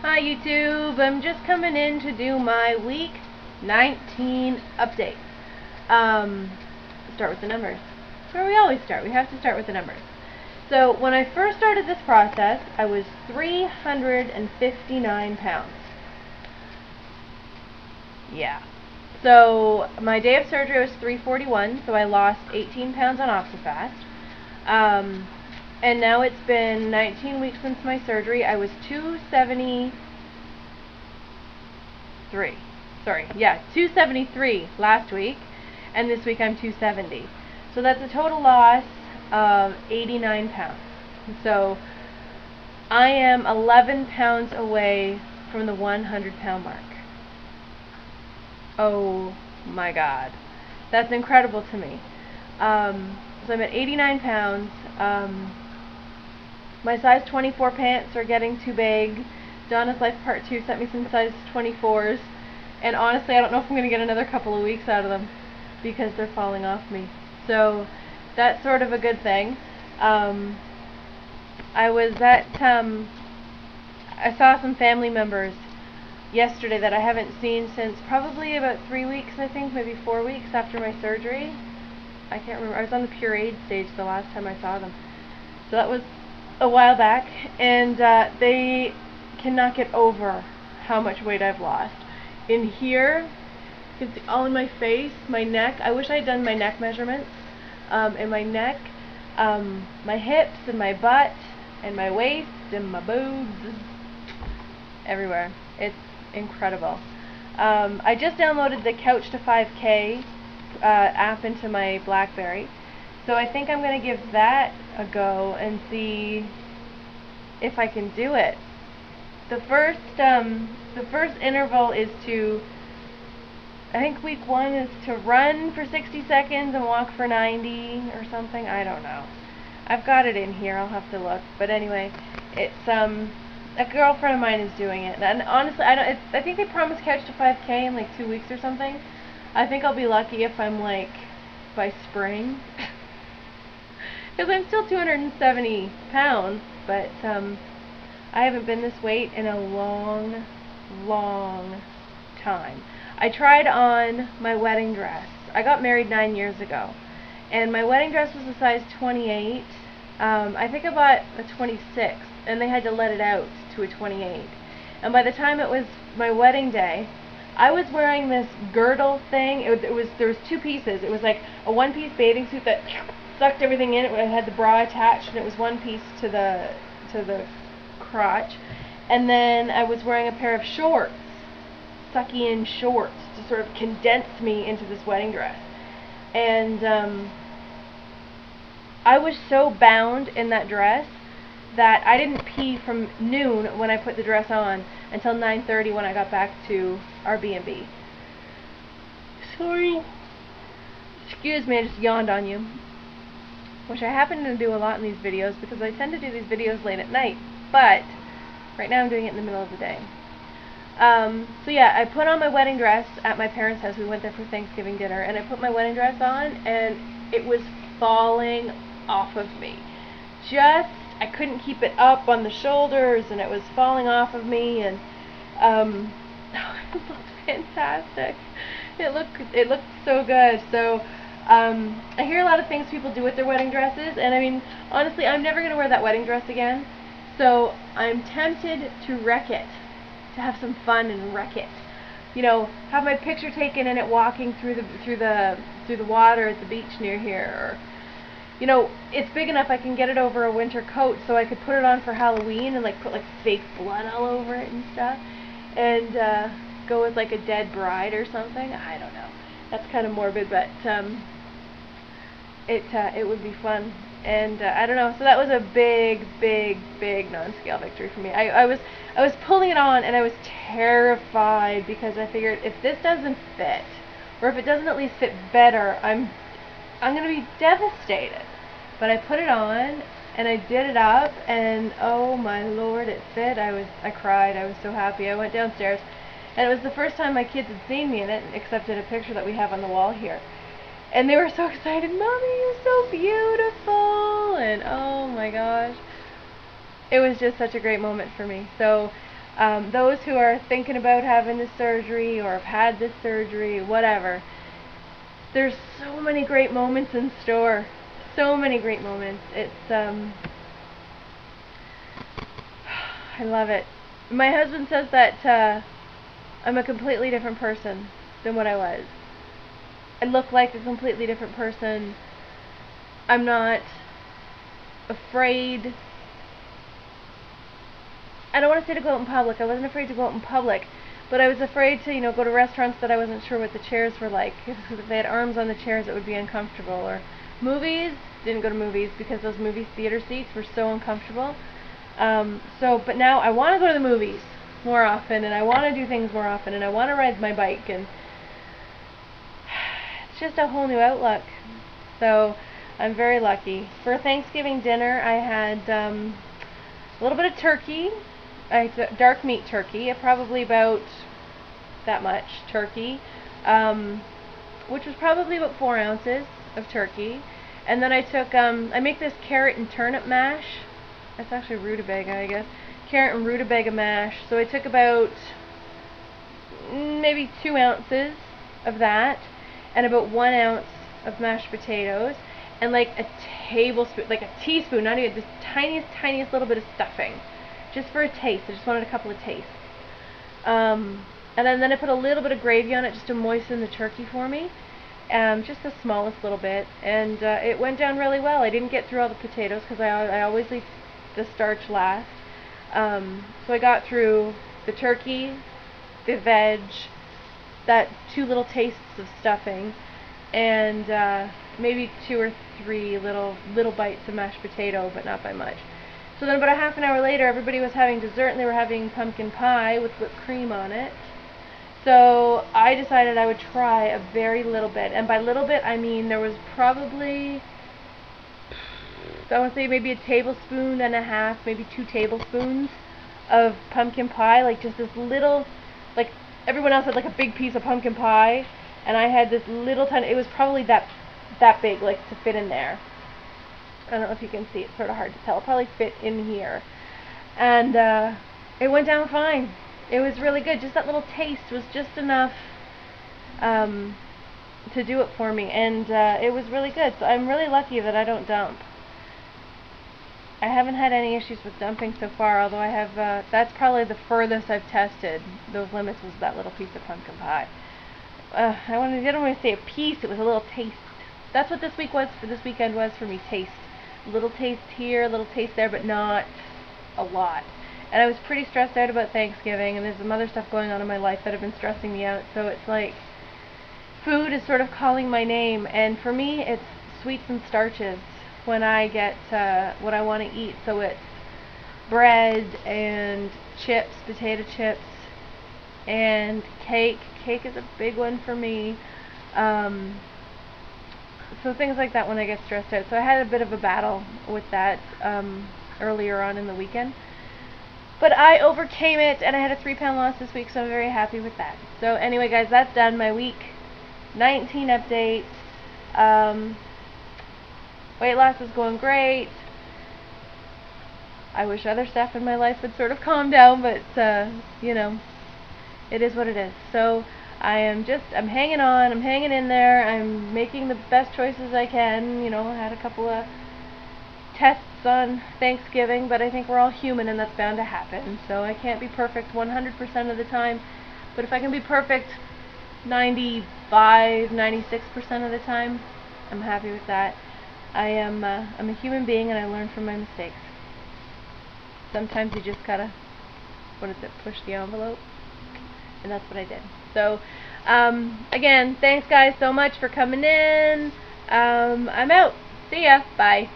Hi YouTube, I'm just coming in to do my week 19 update. Start with the numbers. That's where we always start. We have to start with the numbers. So when I first started this process, I was 359 pounds. Yeah. So my day of surgery was 341, so I lost 18 pounds on Oxyfast. And now it's been 19 weeks since my surgery. I was 273. Sorry, yeah, 273 last week, and this week I'm 270. So that's a total loss of 89 pounds. So I am 11 pounds away from the 100-pound mark. Oh my God. That's incredible to me. So I'm at 89 pounds. My size 24 pants are getting too big. Donna's Life Part 2 sent me some size 24s. And honestly, I don't know if I'm going to get another couple of weeks out of them because they're falling off me. So that's sort of a good thing. I was at, I saw some family members yesterday that I haven't seen since probably about 3 weeks, I think, maybe 4 weeks after my surgery. I can't remember. I was on the pureed stage the last time I saw them. So that was a while back, and they cannot get over how much weight I've lost. In here, you can see all in my face, my neck. I wish I had done my neck measurements. And my neck, my hips, and my butt, and my waist, and my boobs, everywhere. It's incredible. I just downloaded the Couch to 5K app into my BlackBerry. So I think I'm going to give that a go and see if I can do it. The first interval is to, I think week 1 is to run for 60 seconds and walk for 90 or something. I don't know. I've got it in here. I'll have to look. But anyway, it's a girlfriend of mine is doing it. And honestly, I think they promised Couch to 5K in like 2 weeks or something. I think I'll be lucky if I'm like by spring. Because I'm still 270 pounds, but I haven't been this weight in a long, long time. I tried on my wedding dress. I got married 9 years ago, and my wedding dress was a size 28. I think I bought a 26, and they had to let it out to a 28. And by the time it was my wedding day, I was wearing this girdle thing. There was 2 pieces. It was like a one-piece bathing suit that sucked everything in. It had the bra attached, and it was one piece to the crotch. And then I was wearing a pair of shorts, sucky-in shorts, to sort of condense me into this wedding dress. And I was so bound in that dress that I didn't pee from noon when I put the dress on until 9:30 when I got back to our B&B. Sorry. Excuse me, I just yawned on you. Which I happen to do a lot in these videos because I tend to do these videos late at night. But right now I'm doing it in the middle of the day. So yeah, I put on my wedding dress at my parents' house. We went there for Thanksgiving dinner, and I put my wedding dress on, and it was falling off of me. I couldn't keep it up on the shoulders, and it was falling off of me, and it looked fantastic. It looked so good. So I hear a lot of things people do with their wedding dresses, and I mean, honestly, I'm never gonna wear that wedding dress again. So I'm tempted to wreck it, to have some fun and wreck it. You know, have my picture taken in it walking through the water at the beach near here, or you know, it's big enough I can get it over a winter coat, so I could put it on for Halloween and like put like fake blood all over it and stuff, and go with like a dead bride or something. I don't know. That's kind of morbid, but it would be fun. And I don't know. So that was a big non-scale victory for me. I was pulling it on, and I was terrified because I figured if this doesn't fit, or if it doesn't at least fit better, I'm gonna be devastated. But I put it on, and I did it up, and oh my Lord, it fit. I cried. I was so happy. I went downstairs, and it was the first time my kids had seen me in it, except in a picture that we have on the wall here. And they were so excited. Mommy, you're so beautiful. And oh my gosh. It was just such a great moment for me. So Those who are thinking about having this surgery or have had this surgery, whatever, there's so many great moments in store. So many great moments. It's, I love it. My husband says that I'm a completely different person than what I was. I look like a completely different person. I'm not afraid. I don't want to say to go out in public. I wasn't afraid to go out in public, but I was afraid to, go to restaurants that I wasn't sure what the chairs were like. If they had arms on the chairs, it would be uncomfortable. Or movies, didn't go to movies because those movie theater seats were so uncomfortable. But now I want to go to the movies more often, and I want to do things more often, and I want to ride my bike, and it's just a whole new outlook. So I'm very lucky. For Thanksgiving dinner, I had a little bit of turkey. I had dark meat turkey, probably about that much turkey, which was probably about 4 ounces of turkey. And then I took, I make this carrot and turnip mash. That's actually rutabaga, I guess. Carrot and rutabaga mash. So I took about maybe 2 ounces of that, and about 1 ounce of mashed potatoes, and like a tablespoon, like a teaspoon, not even, just tiniest little bit of stuffing, just for a taste. I just wanted a couple of tastes. And then I put a little bit of gravy on it just to moisten the turkey for me, just the smallest little bit, and it went down really well. I didn't get through all the potatoes because I always leave the starch last. So I got through the turkey, the veg, that 2 little tastes of stuffing, and maybe 2 or 3 little bites of mashed potato, but not by much. So then about a half an hour later, everybody was having dessert, and they were having pumpkin pie with whipped cream on it. So I decided I would try a very little bit, and by little bit I mean there was probably, I want to say maybe a tablespoon and a half, maybe 2 tablespoons of pumpkin pie, like just this little, like everyone else had like a big piece of pumpkin pie, and I had this little tiny, it was probably that big, like to fit in there. I don't know if you can see, it's sort of hard to tell. It'll probably fit in here. And it went down fine. It was really good. Just that little taste was just enough to do it for me, and it was really good. So I'm really lucky that I don't dump. I haven't had any issues with dumping so far, although I have, that's probably the furthest I've tested those limits, was that little piece of pumpkin pie. I didn't want to say a piece, it was a little taste. That's what this weekend was for me, taste. A little taste here, a little taste there, but not a lot. And I was pretty stressed out about Thanksgiving, and there's some other stuff going on in my life that have been stressing me out, so it's like food is sort of calling my name, and for me it's sweets and starches when I get what I want to eat. So it's bread and chips, potato chips, and cake. Cake is a big one for me. So things like that when I get stressed out. So I had a bit of a battle with that earlier on in the weekend. But I overcame it, and I had a 3-pound loss this week, so I'm very happy with that. So anyway, guys, that's done. My week 19 update. Weight loss is going great. I wish other stuff in my life would sort of calm down, but it is what it is. So I'm hanging on, I'm hanging in there, I'm making the best choices I can. I had a couple of tests on Thanksgiving, but I think we're all human, and that's bound to happen. So I can't be perfect 100% of the time, but if I can be perfect 95, 96% of the time, I'm happy with that. I'm a human being, and I learn from my mistakes. Sometimes you just gotta, push the envelope, and that's what I did. So again, thanks guys so much for coming in. I'm out. See ya. Bye.